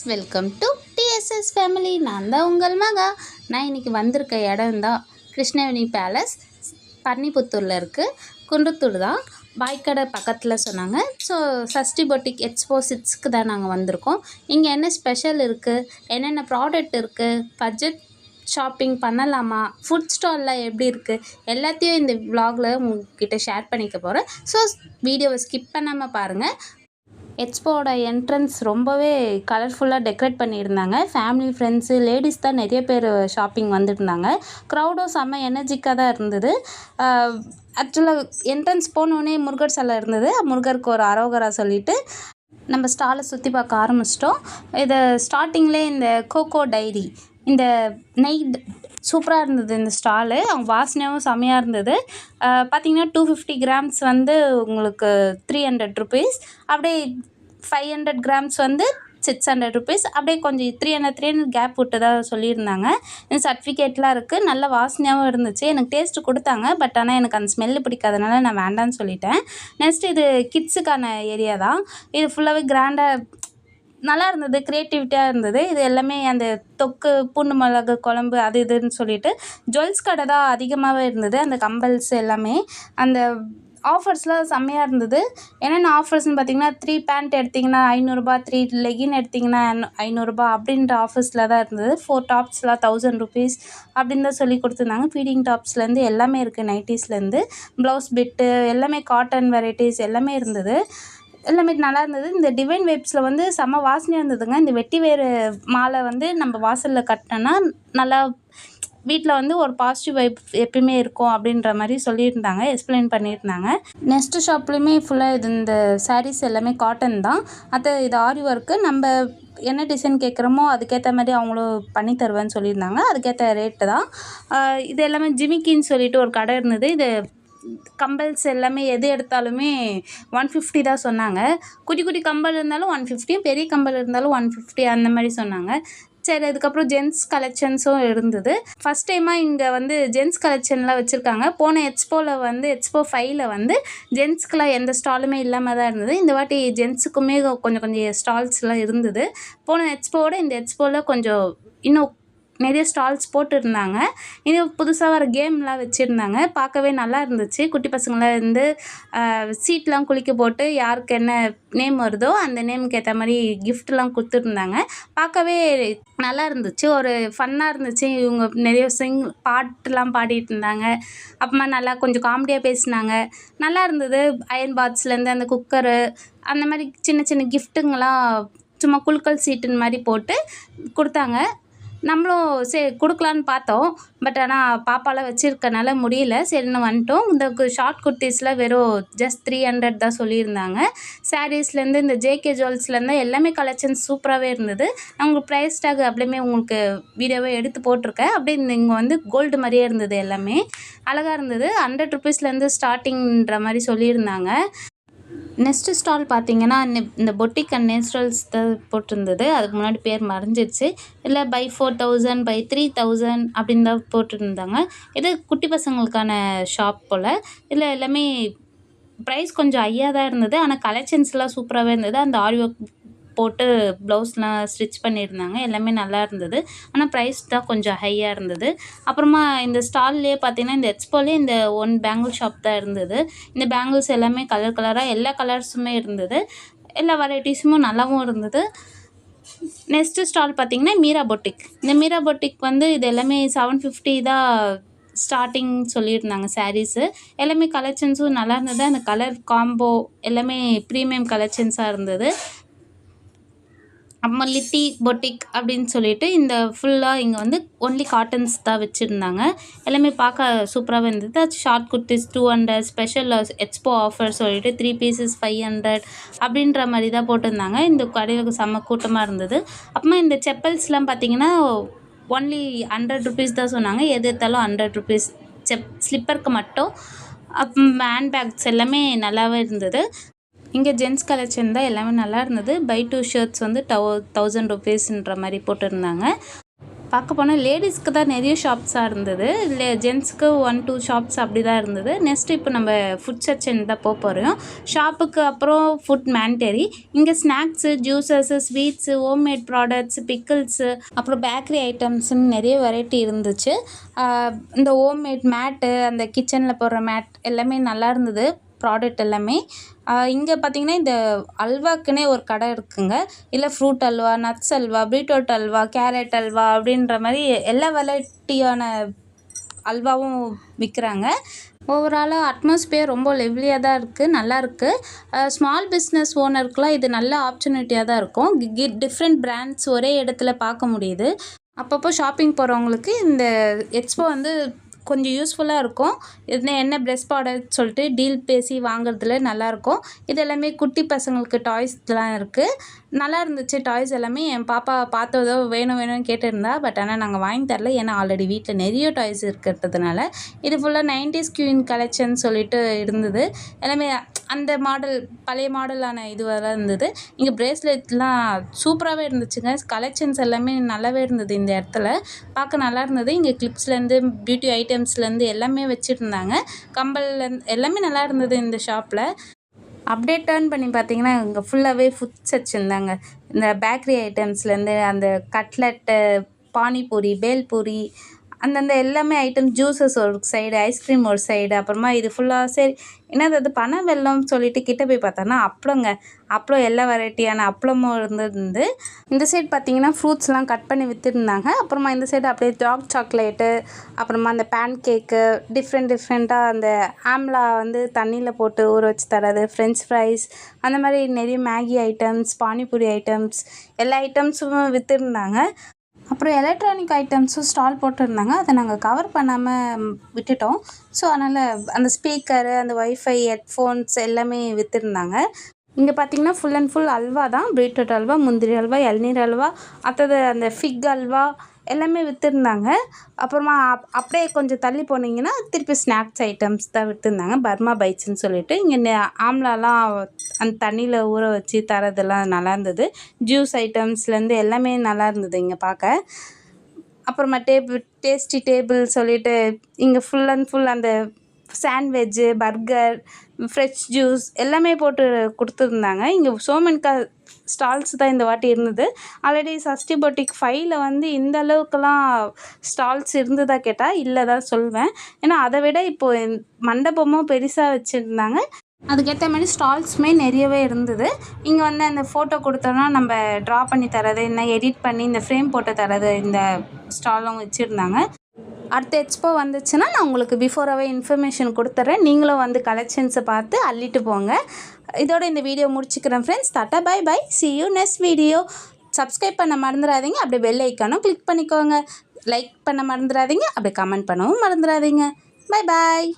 Welcome to TDS family. நான் தான் உங்கள் மகா. நான் இன்றைக்கி வந்திருக்க இடம் தான் கிருஷ்ணவேணி பேலஸ், பன்னிபுத்தூரில் இருக்குது. குன்றத்தூர் தான், பாய்க்கடை பக்கத்தில் சொன்னாங்க. ஸோ சஷ்டி பொட்டிக் எக்ஸ்போ 6க்கு தான் நாங்கள் வந்திருக்கோம். இங்கே என்ன ஸ்பெஷல் இருக்குது, என்னென்ன ப்ராடக்ட் இருக்குது, பட்ஜெட் ஷாப்பிங் பண்ணலாமா, ஃபுட் ஸ்டாலில் எப்படி இருக்குது, எல்லாத்தையும் இந்த விலாகில் உங்ககிட்ட ஷேர் பண்ணிக்க போகிறேன். ஸோ வீடியோவை ஸ்கிப் பண்ணாமல் பாருங்கள். எக்ஸ்போவோட என்ட்ரன்ஸ் ரொம்பவே கலர்ஃபுல்லாக டெக்கரேட் பண்ணியிருந்தாங்க. ஃபேமிலி, ஃப்ரெண்ட்ஸு, லேடிஸ் தான் நிறைய பேர் ஷாப்பிங் வந்துருந்தாங்க. க்ரௌடும் செம்ம எனர்ஜிக்காக தான் இருந்தது. ஆக்சுவலாக என்ட்ரன்ஸ் போனோடனே முருகர் சிலை இருந்தது. முருகருக்கு ஒரு அரோகரா சொல்லிவிட்டு நம்ம ஸ்டாலை சுற்றி பார்க்க ஆரம்பிச்சிட்டோம். இது ஸ்டார்டிங்லேயே இந்த கோகோ டைரி, இந்த நெய் சூப்பராக இருந்தது இந்த ஸ்டாலு. அவங்க வாசனையும் செம்மையாக இருந்தது. பார்த்திங்கன்னா 250 கிராம்ஸ் வந்து உங்களுக்கு 300 ருபீஸ், அப்படியே 500 கிராம்ஸ் வந்து 600 ருபீஸ், அப்படியே கொஞ்சம் 300 கேப் விட்டு தான் சொல்லியிருந்தாங்க. இந்த சர்டிஃபிகேட்லாம் இருக்குது. நல்ல வாசனையாகவும் இருந்துச்சு. எனக்கு டேஸ்ட்டு கொடுத்தாங்க, பட் ஆனால் எனக்கு அந்த ஸ்மெல்லு பிடிக்காதனால நான் வேண்டான்னு சொல்லிட்டேன். நெக்ஸ்ட் இது கிட்ஸுக்கான ஏரியா தான். இது ஃபுல்லாகவே கிராண்டாக நல்லா இருந்தது, க்ரியேட்டிவிட்டியாக இருந்தது. இது எல்லாமே அந்த தொக்கு, பூண்டு மிளகு குழம்பு, அது இதுன்னு சொல்லிட்டு ஜுவல்ஸ் கடை தான் அதிகமாகவே இருந்தது. அந்த கம்பல்ஸ் எல்லாமே அந்த ஆஃபர்ஸ்லாம் செம்மையாக இருந்தது. என்னென்ன ஆஃபர்ஸ்னு பார்த்திங்கன்னா, 3 பேண்ட் எடுத்திங்கன்னா 500 ரூபா, 3 லெகின் எடுத்திங்கன்னா 500 ரூபா அப்படின்ற ஆஃபர்ஸில் தான் இருந்தது. 4 டாப்ஸ்லாம் 1000 ருபீஸ் அப்படின்னு தான் சொல்லி கொடுத்துருந்தாங்க. ஃபீடிங் டாப்ஸ்லேருந்து எல்லாமே இருக்குது, நைட்டிஸ்லேருந்து ப்ளவுஸ் பிட்டு எல்லாமே, காட்டன் வெரைட்டிஸ் எல்லாமே இருந்தது. எல்லாமே நல்லா இருந்தது. இந்த டிவைன் வைப்ஸில் வந்து செம்ம வாசனையாக இருந்ததுங்க. இந்த வெட்டி வேறு மாலை வந்து நம்ம வாசலில் கட்டினோன்னா நல்லா வீட்டில் வந்து ஒரு பாசிட்டிவ் வைப் எப்பயுமே இருக்கும் அப்படின்ற மாதிரி சொல்லியிருந்தாங்க, எக்ஸ்பிளைன் பண்ணியிருந்தாங்க. நெக்ஸ்ட்டு ஷாப்லேயுமே ஃபுல்லாக இது இந்த சாரீஸ் எல்லாமே காட்டன் தான். இது ஆரி ஒர்க்கு. நம்ம என்ன டிசைன் கேட்குறோமோ அதுக்கேற்ற மாதிரி அவங்களும் பண்ணி தருவேன்னு சொல்லியிருந்தாங்க. அதுக்கேற்ற ரேட்டு தான். இது எல்லாமே ஜிமிக்கின்னு சொல்லிட்டு ஒரு கடை இருந்தது. இது கம்பல்ஸ் எல்லாமே எது எடுத்தாலுமே 150 தான் சொன்னாங்க. குட்டி குட்டி கம்பல் இருந்தாலும் 150, பெரிய கம்பல் இருந்தாலும் 150 அந்த மாதிரி சொன்னாங்க. சரி, அதுக்கப்புறம் ஜென்ஸ் கலெக்ஷன்ஸும் இருந்தது. ஃபஸ்ட் டைமாக இங்கே வந்து ஜென்ஸ் கலெக்ஷன்லாம் வச்சுருக்காங்க. போன எக்ஸ்போவில் வந்து எக்ஸ்போ 5ல் வந்து ஜென்ஸுக்கெலாம் எந்த ஸ்டாலுமே இல்லாமல் தான் இருந்தது. இந்த வாட்டி ஜென்ஸுக்குமே கொஞ்சம் ஸ்டால்ஸ்லாம் இருந்தது. போன எக்ஸ்போவோட இந்த எக்ஸ்போவில் கொஞ்சம் இன்னும் நிறைய ஸ்டால்ஸ் போட்டுருந்தாங்க. இது புதுசாக வர கேம்லாம் வச்சுருந்தாங்க. பார்க்கவே நல்லா இருந்துச்சு. குட்டி பசங்களாம் இருந்து சீட்லாம் குளிக்க போட்டு யாருக்கு என்ன நேம் வருதோ அந்த நேமுக்கு ஏற்ற மாதிரி கிஃப்ட்லாம் கொடுத்துருந்தாங்க. பார்க்கவே நல்லா இருந்துச்சு. ஒரு ஃபன்னாக இருந்துச்சு. இவங்க நிறைய பாட்டுலாம் பாடிட்டு இருந்தாங்க. அப்புறமா நல்லா கொஞ்சம் காமெடியாக பேசினாங்க. நல்லா இருந்தது. அயன் பாக்ஸ்லேருந்து அந்த குக்கரு அந்த மாதிரி சின்ன சின்ன கிஃப்ட்டுங்களாம் சும்மா குலுக்கல் சீட்டுன்னு மாதிரி போட்டு கொடுத்தாங்க. நம்மளும் சரி கொடுக்கலான்னு பார்த்தோம், பட் ஆனால் பாப்பாலாம் வச்சுருக்கனால முடியல. சரின்னு வந்துட்டோம். இந்த ஷார்ட் குர்த்திஸில் வெறும் ஜஸ்ட் 300 தான் சொல்லியிருந்தாங்க. சாரீஸ்லேருந்து இந்த ஜேகே ஜுவல்ஸ்லேருந்து எல்லாமே கலெக்ஷன்ஸ் சூப்பராகவே இருந்தது. நான் உங்களுக்கு ப்ரைஸ் டேக் அப்படியே உங்களுக்கு வீடியோவை எடுத்து போட்டிருக்கேன். அப்படியே இங்கே வந்து கோல்டு மாதிரியே இருந்தது. எல்லாமே அழகாக இருந்தது. 100 ருபீஸ்லேருந்து ஸ்டார்டிங்கிற மாதிரி சொல்லியிருந்தாங்க. நெக்ஸ்ட்டு ஸ்டால் பார்த்திங்கன்னா இந்த பொட்டிக் அண்ட் நேச்சுரல்ஸ் தான் போட்டிருந்தது. அதுக்கு முன்னாடி பேர் மறைஞ்சிருச்சு. இல்லை பை 4000 பை 3000 அப்படின்னு தான் போட்டுருந்தாங்க. இது குட்டி பசங்களுக்கான ஷாப் போல். இதில் எல்லாமே ப்ரைஸ் கொஞ்சம் ஹையாக தான் இருந்தது. ஆனால் கலெக்ஷன்ஸ்லாம் சூப்பராகவே இருந்தது. அந்த ஆரி ஒர்க் போட்டு ப்ளவுஸ்லாம் ஸ்டிச் பண்ணியிருந்தாங்க. எல்லாமே நல்லா இருந்தது. ஆனால் ப்ரைஸ் தான் கொஞ்சம் ஹையாக இருந்தது. அப்புறமா இந்த ஸ்டால்லேயே பார்த்திங்கன்னா இந்த எக்ஸ்போலேயே இந்த ஒன் பேங்கிள் ஷாப் தான் இருந்தது. இந்த பேங்கிள்ஸ் எல்லாமே கலர் கலராக எல்லா கலர்ஸுமே இருந்தது. எல்லா வெரைட்டிஸுமும் நல்லாவும் இருந்தது. நெக்ஸ்ட்டு ஸ்டால் பார்த்திங்கன்னா மீரா பொட்டிக். இந்த மீரா பொட்டிக் வந்து இது எல்லாமே 750 தான் ஸ்டார்டிங் சொல்லியிருந்தாங்க. சாரீஸு எல்லாமே கலெக்ஷன்ஸும் நல்லா இருந்தது. அந்த கலர் காம்போ எல்லாமே ப்ரீமியம் கலெக்ஷன்ஸாக இருந்தது. அம்மா லிட்டி பொட்டிக் அப்படின்னு சொல்லிட்டு இந்த ஃபுல்லாக இங்கே வந்து ஒன்லி காட்டன்ஸ் தான் வச்சுருந்தாங்க. எல்லாமே பார்க்க சூப்பராகவே இருந்தது. Short kurtis 200, special expo offer சொல்லிட்டு 3 பீசஸ் 500 அப்படின்ற மாதிரி தான் போட்டிருந்தாங்க. இந்த கடையில் செம்ம கூட்டமாக இருந்தது. அப்புறமா இந்த செப்பல்ஸ்லாம் பார்த்திங்கன்னா ஒன்லி 100 ருபீஸ் தான் சொன்னாங்க. எது எடுத்தாலும் 100 ருபீஸ். ஸ்லிப்பருக்கு மட்டும். ஹேண்ட் பேக்ஸ் எல்லாமே நல்லாவே இருந்தது. இங்கே ஜென்ஸ் கலெக்ஷன் தான் எல்லாமே நல்லா இருந்தது. பை 2 ஷர்ட்ஸ் வந்து 1000 ருபீஸ்ன்ற மாதிரி போட்டிருந்தாங்க. பார்க்க போனால் லேடிஸ்க்கு தான் நிறைய ஷாப்ஸாக இருந்தது, இல்லை ஜென்ஸுக்கு 1-2 ஷாப்ஸ் அப்படி தான் இருந்தது. நெக்ஸ்ட்டு இப்போ நம்ம ஃபுட் செக்ஷன் தான் போகிறோம். ஷாப்புக்கு அப்புறம் ஃபுட் மேண்டரி. இங்கே snacks, juices, sweets, homemade products, pickles, அப்புறம் பேக்கரி ஐட்டம்ஸ்ன்னு நிறைய வெரைட்டி இருந்துச்சு. இந்த ஹோம்மேட் மேட்டு, அந்த கிச்சனில் போடுற மேட் எல்லாமே நல்லா இருந்தது ப்ராடக்ட் எல்லாமே. இங்கே பார்த்திங்கன்னா இந்த அல்வாக்குன்னே ஒரு கடை இருக்குங்க. இல்லை fruit halwa, nuts halwa, beetroot halwa, carrot halwa அப்படின்ற மாதிரி எல்லா வெரைட்டியான அல்வாவும் விற்கிறாங்க. ஓவராலாக அட்மாஸ்பியர் ரொம்ப லெவ்லியாக தான் இருக்குது, நல்லாயிருக்கு. ஸ்மால் பிஸ்னஸ் ஓனருக்குலாம் இது நல்ல ஆப்பர்ச்சுனிட்டியாக தான் இருக்கும். டிஃப்ரெண்ட் பிராண்ட்ஸ் ஒரே இடத்துல பார்க்க முடியுது. அப்பப்போ ஷாப்பிங் போகிறவங்களுக்கு இந்த எக்ஸ்போ வந்து கொஞ்சம் யூஸ்ஃபுல்லாக இருக்கும். என்ன பெஸ்ட் ப்ராடக்ட் சொல்லிட்டு டீல் பேசி வாங்குறதுல நல்லாயிருக்கும். இது எல்லாமே குட்டி பசங்களுக்கு டாய்ஸ்லாம் இருக்குது. நல்லா இருந்துச்சு டாய்ஸ் எல்லாமே. என் பாப்பா பார்த்ததோ வேணும் வேணும்னு கேட்டுருந்தா. பட் ஆனால் நாங்கள் வாங்கி தரல, ஏன்னா ஆல்ரெடி வீட்டில் நிறைய டாய்ஸ் இருக்கிறதுனால. இது ஃபுல்லாக 90s குயின் கலெக்ஷன் சொல்லிட்டு இருந்தது. எல்லாமே அந்த மாடல், பழைய மாடலான இதுவாக இருந்தது. இங்கே ப்ரேஸ்லெட்லாம் சூப்பராகவே இருந்துச்சுங்க. கலெக்ஷன்ஸ் எல்லாமே நல்லாவே இருந்தது. இந்த இடத்துல பார்க்க நல்லா இருந்தது. இங்கே கிளிப்ஸ்லேருந்து பியூட்டி ஐட்டம்ஸ்லேருந்து எல்லாமே வச்சுருந்தாங்க. கம்பல்லேருந்து எல்லாமே நல்லா இருந்தது இந்த ஷாப்பில். அப்படியே டர்ன் பண்ணி பார்த்தீங்கன்னா இங்கே ஃபுல்லாகவே ஃபுட் செக்ஷன் தாங்க. இந்த பேக்கரி ஐட்டம்ஸ்லேருந்து அந்த கட்லெட்டு, பானிபூரி, பேல்பூரி, அந்தந்த எல்லாமே ஐட்டம், ஜூஸஸ் ஒரு சைடு, ஐஸ்கிரீம் ஒரு சைடு. அப்புறமா இது ஃபுல்லாக சரி என்னது அது பனை வெல்லம்னு சொல்லிட்டு கிட்ட போய் பார்த்தோன்னா அப்பளங்க. அப்பளம் எல்லா வெரைட்டியான அப்பளமும் இருந்தது. இந்த சைடு பார்த்தீங்கன்னா ஃப்ரூட்ஸ்லாம் கட் பண்ணி விற்றுருந்தாங்க. அப்புறமா இந்த சைடு அப்படியே டார்க் சாக்லேட்டு, அப்புறமா அந்த பேன் கேக்கு, டிஃப்ரெண்ட்டாக அந்த ஆம்லா வந்து தண்ணியில் போட்டு ஊற வச்சு தரது, ஃப்ரெஞ்ச் ஃப்ரைஸ், அந்த மாதிரி நிறைய மேகி ஐட்டம்ஸ், பானிபூரி ஐட்டம்ஸ், எல்லா ஐட்டம்ஸும் விற்றுருந்தாங்க. அப்புறம் எலக்ட்ரானிக் ஐட்டம்ஸும் ஸ்டால் போட்டிருந்தாங்க. அதை நாங்கள் கவர் பண்ணாமல் விட்டுட்டோம். ஸோ அதனால் அந்த ஸ்பீக்கரு, அந்த ஒய்ஃபை, ஹெட்ஃபோன்ஸ் எல்லாமே விற்றுருந்தாங்க. இங்கே பார்த்திங்கன்னா ஃபுல் அண்ட் ஃபுல் அல்வா தான். பீட்ரூட் அல்வா, முந்திரி அல்வா, இளநீர் அல்வா, அடுத்தது அந்த ஃபிக் அல்வா எல்லாமே விற்றுருந்தாங்க. அப்புறமா அப்படியே கொஞ்சம் தள்ளி போனீங்கன்னா திருப்பி ஸ்நாக்ஸ் ஐட்டம்ஸ் தான் விற்றுருந்தாங்க. பர்மா பைட்ஸ்ன்னு சொல்லிட்டு. இங்கே ஆம்லாலாம் அந்த தண்ணியில் ஊற வச்சு தரதெல்லாம் நல்லா இருந்தது. ஜூஸ் ஐட்டம்ஸ்லேருந்து எல்லாமே நல்லா இருந்தது இங்கே பார்க்க. அப்புறமா டேஸ்டி டேபிள் சொல்லிட்டு இங்கே ஃபுல் அண்ட் ஃபுல் அந்த சாண்ட்விட்ஜு, பர்கர், ஃப்ரெஷ் ஜூஸ் எல்லாமே போட்டு கொடுத்துருந்தாங்க. இங்கே சோமன்கா ஸ்டால்ஸ் தான் இந்த வாட்டி இருந்தது. ஆல்ரெடி சஷ்டி பொட்டிக் 5ல் வந்து இந்த அளவுக்குலாம் ஸ்டால்ஸ் இருந்ததா கேட்டால் இல்லை தான் சொல்வேன். ஏன்னா அதை விட இப்போது மண்டபமும் பெருசாக வச்சுருந்தாங்க. அதுக்கேற்ற மாதிரி ஸ்டால்ஸுமே நிறையவே இருந்தது. இங்கே வந்து அந்த ஃபோட்டோ கொடுத்தோன்னா நம்ம ட்ரா பண்ணி தரது, என்ன எடிட் பண்ணி இந்த ஃப்ரேம் போட்டு தரது, இந்த ஸ்டாலும் வச்சுருந்தாங்க. அடுத்த எக்ஸ்போ வந்துச்சுன்னா நான் உங்களுக்கு பிஃபோராகவே இன்ஃபர்மேஷன் கொடுத்துட்றேன். நீங்களும் வந்து கலெக்ஷன்ஸை பார்த்து அள்ளிட்டு போங்க. இதோட இந்த வீடியோ முடிச்சுக்கிறேன் friends. Tata bye bye, see you next video. Subscribe பண்ண மறந்துடாதீங்க. அப்படியே பெல் ஐக்கானும் கிளிக் பண்ணிக்கோங்க. லைக் பண்ண மறந்துடாதீங்க. அப்படியே கமெண்ட் பண்ணவும் மறந்துடாதீங்க. பை பாய்.